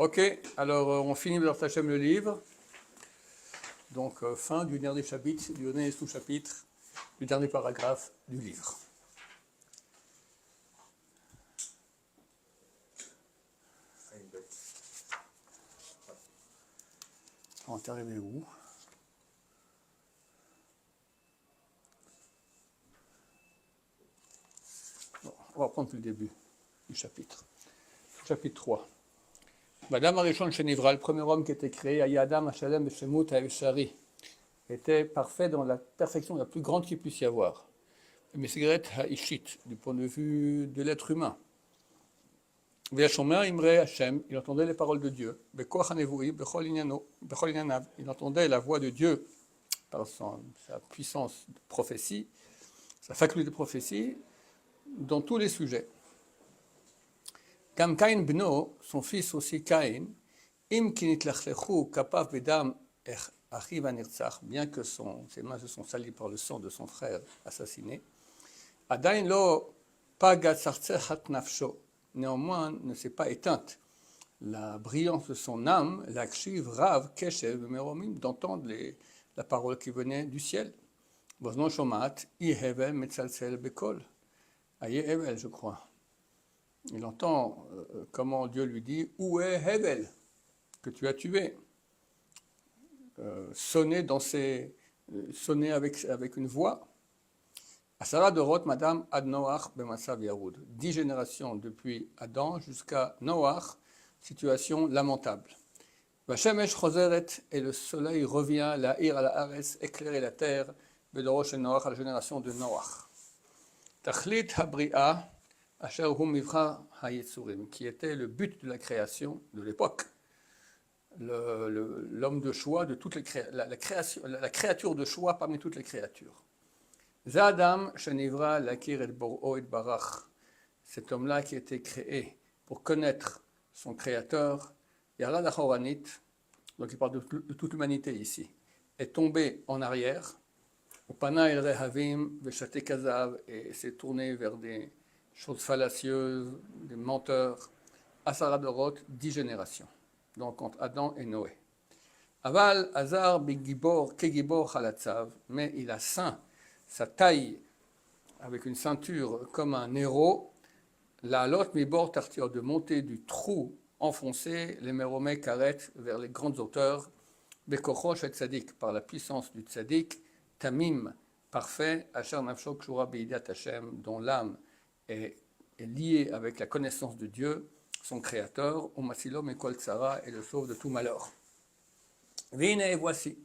Ok, alors on finit par Hachem le livre. Donc fin du dernier chapitre, du dernier sous-chapitre, du dernier paragraphe du livre. On est arrivé où? Bon, on va prendre le début du chapitre. Chapitre 3. Madame Arishon Shenivra, le premier homme qui était créé, Ayadam Hashalem Shemut Haeshari, était parfait dans la perfection la plus grande qu'il puisse y avoir. Mais Sigret Haishit, du point de vue de l'être humain. Il entendait les paroles de Dieu. Il entendait la voix de Dieu par sa puissance de prophétie, sa faculté de prophétie, dans tous les sujets. Kam Caïn Bno, son fils aussi Caïn, bien que ses mains se sont salies par le sang de son frère assassiné, Adain lo pagat sartsehat nafsho, néanmoins ne s'est pas éteinte la brillance de son âme, l'akshiv rav keshev meromim, d'entendre la parole qui venait du ciel. Voznon shomat i hevel metzalsel bekol, aye hevel, je crois. Il entend comment Dieu lui dit où est Hevel que tu as tué, sonner avec une voix. Asara dorot madame ad Noach b'matzav yarud, 10 générations depuis Adam jusqu'à Noach, situation lamentable. Vashemesh chozeret, et le soleil revient, la ir à la Haaretz, éclairer la terre, bedorosh et Noach, à la génération de Noach. Tachlit habri'a asher hu mivcha hayetzurim, qui était le but de la création de l'époque. L'homme de choix de toutes les la créature de choix parmi toutes les créatures. Zadam shenivra lakir et bor'o et barach, cet homme-là qui a été créé pour connaître son créateur, Yarad Achoranit, donc il parle de toute l'humanité ici, est tombé en arrière, Upana el rehavim veshate kazav, et s'est tourné vers des choses fallacieuses, des menteurs, Asara Dorot, 10 générations, donc entre Adam et Noé. Aval Azar Bigibor Kegibor Halatzav, mais il a ceint sa taille avec une ceinture comme un héros, la lot mibor tartir, de monter du trou enfoncé, les meromé karet vers les grandes hauteurs, bekochosh et tzadik, par la puissance du tzadik, tamim, parfait, asher nafsho kshura beidat Hashem, dont l'âme est liée avec la connaissance de Dieu, son créateur, umasilom et kol tsara, et le sauve de tout malheur. Vine, et voici.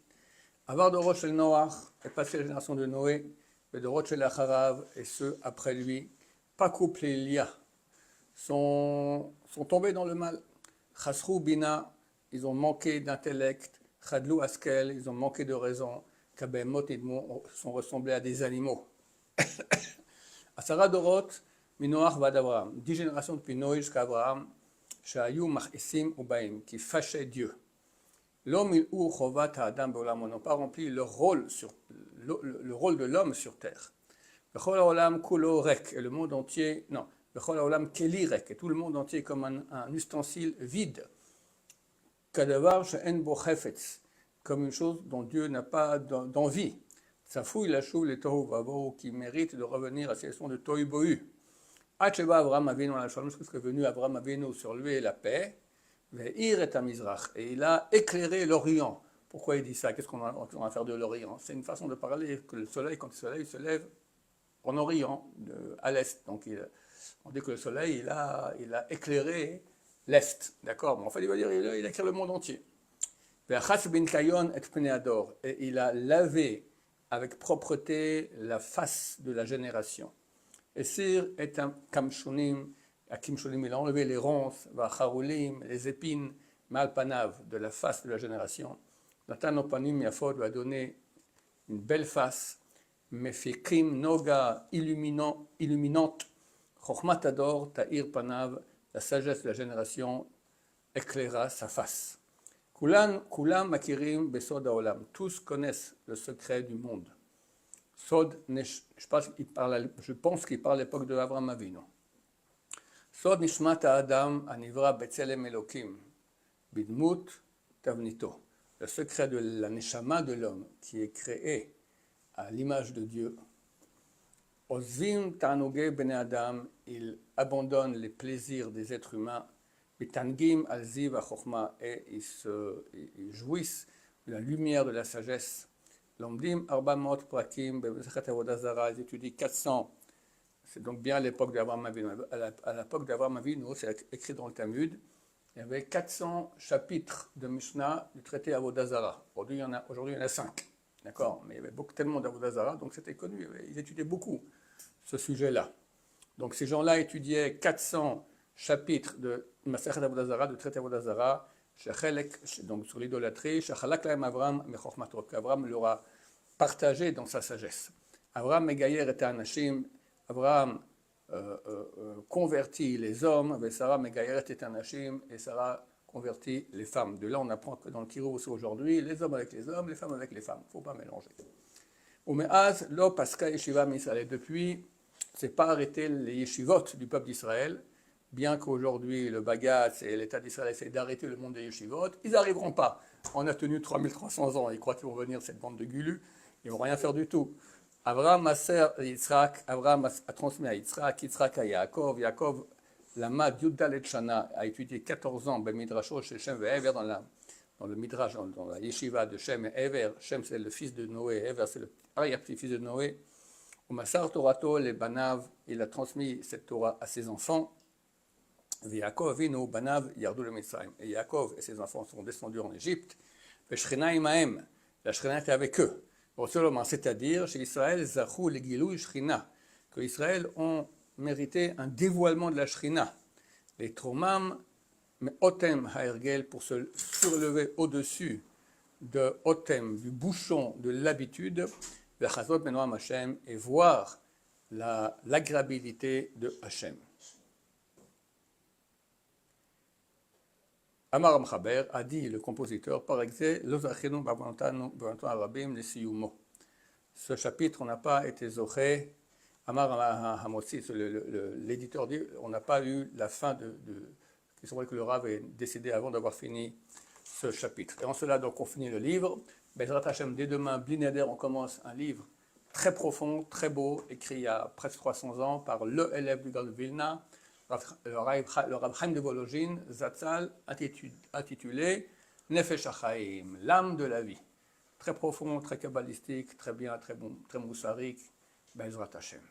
Avar de Rosh el Noach est passé la génération de Noé, et de Rosh el Acharav, et ceux après lui, pas couplé Elia, sont tombés dans le mal. Chasrou Bina, ils ont manqué d'intellect. Chadlou Askel, ils ont manqué de raison. Kabemot et Dmo sont ressemblés à des animaux. Asara Dorot, Minoach Vad Abraham, 10 générations depuis Noé jusqu'à Abraham, Shayu Machisim Ubaim, qui fâchaient Dieu. L'homme ou Chovat Adam Beolam, n'ont pas rempli le rôle de l'homme sur terre. Bechol Olam Kulo Rek, et le monde entier, non, Bechol Olam Keli Rek, et tout le monde entier comme un ustensile vide. Kadavar She'en Bo Chefetz, comme une chose dont Dieu n'a pas d'envie. Ça fouille la chou les Tohu Vavo, qui mérite de revenir à ces sons de Tohu Bohu. Hacheba Abraham Avinu à la Shalom, jusqu'à ce que venu Abraham Avinu sur lui et la paix. Ve'ir et Amizrach, et il a éclairé l'Orient. Pourquoi il dit ça? Qu'est-ce qu'on va faire de l'Orient? C'est une façon de parler que le soleil, quand le soleil se lève en Orient, à l'Est. Donc on dit que le soleil, il a éclairé l'Est. D'accord? Bon, en fait, il va dire il a éclairé le monde entier. Et il a lavé avec propreté la face de la génération. Et Sir est un kamshunim. Akimshulim, il a enlevé les ronces, vacharoulim, les épines, malpanav, de la face de la génération. Natan opanim yafod lui a donné une belle face, mefikim noga illuminante, chokhmatador ta'ir panav, la sagesse de la génération éclaira sa face. Kulam makirim besod haolam, tous connaissent le secret du monde. Sod, je pense qu'il parle à l'époque de Abraham Avinu. Sod nishmat Adam anivra betzelem Elokim, bidmut tavnito. Le secret de la neshama de l'homme qui est créé à l'image de Dieu. Ozvim ta'anogei bnei adam, il abandonne les plaisirs des êtres humains. Bitangim al ziv ha-chokhma, et ils jouissent de la lumière de la sagesse. Lomdim arbamot prakim b'mesachet avodah zara, ils étudient 400. C'est donc bien à l'époque d'Abraham Avinu. À l'époque d'Abraham Avinu, c'est écrit dans le Talmud, il y avait 400 chapitres de Mishnah du traité Avodah Zara. Aujourd'hui, il y en a 5. D'accord? Mais il y avait tellement d'Avodah Zara, donc c'était connu. Ils étudiaient beaucoup ce sujet-là. Donc ces gens-là étudiaient 400 chapitres de Masechet Avodah Zara, du traité Avodah Zara, donc sur l'idolâtrie, Shechalak lahem Avram mechokmato, qu'Avram leur a partagé dans sa sagesse. Avram megayer et anashim, Abraham convertit les hommes, et Sarah megayeret et anashim, et Sarah convertit les femmes. De là, on apprend que dans le Kiruv aujourd'hui, les hommes avec les hommes, les femmes avec les femmes. Il ne faut pas mélanger. Umeaz lo paska yeshiva m'Israël. Depuis, c'est pas arrêté les yeshivot du peuple d'Israël, bien qu'aujourd'hui le Bagatz et l'État d'Israël essaient d'arrêter le monde des yeshivot, ils n'arriveront pas. On a tenu 3300 ans, ils croient qu'ils vont venir cette bande de gulus, ils ne vont rien faire du tout. Abraham a transmis à Yitzhak, Yitzhak à Yaakov, Yaakov, Lama Yudalet Shana, a étudié 14 ans, Ben Midrasho, chez Shem et Ever, dans le Midrash, dans la yeshiva de Shem et Ever. Shem, c'est le fils de Noé, Ever, c'est le arrière-petit-fils de Noé. Au Massar Torato, les Banav, il a transmis cette Torah à ses enfants. Yaakov, Vino, Banav, Yardou le Mitzrayim. Et Yaakov et ses enfants sont descendus en Égypte. Veshrina imahem, la Shrina était avec eux. C'est-à-dire, chez Israël, Zachou le Gilou Shrina, que Israël ont mérité un dévoilement de la Shrina. Les Tromam, mais Otem Haergel, pour se surlever au-dessus de Otem, du bouchon de l'habitude, Vechazot Benoam Hashem, et voir l'agréabilité de Hashem. Amar Amchaber a dit le compositeur par exemple, Lozachenu Bavantanu Arabim le Siyumo. Ce chapitre, on n'a pas été zoché. Amar Hamotzi, l'éditeur dit, on n'a pas eu la fin il semble que le Rav est décédé avant d'avoir fini ce chapitre. Et en cela, donc, on finit le livre. Bezrat Hashem, dès demain, Bli Neder, on commence un livre très profond, très beau, écrit il y a presque 300 ans par le élève du Gaon de Vilna, le Rav Chaim de Volojine, Zatzal, intitulé Nefesh HaChaim, l'âme de la vie. Très profond, très kabbalistique, très bien, très bon, très moussarique, Bezrat Hashem.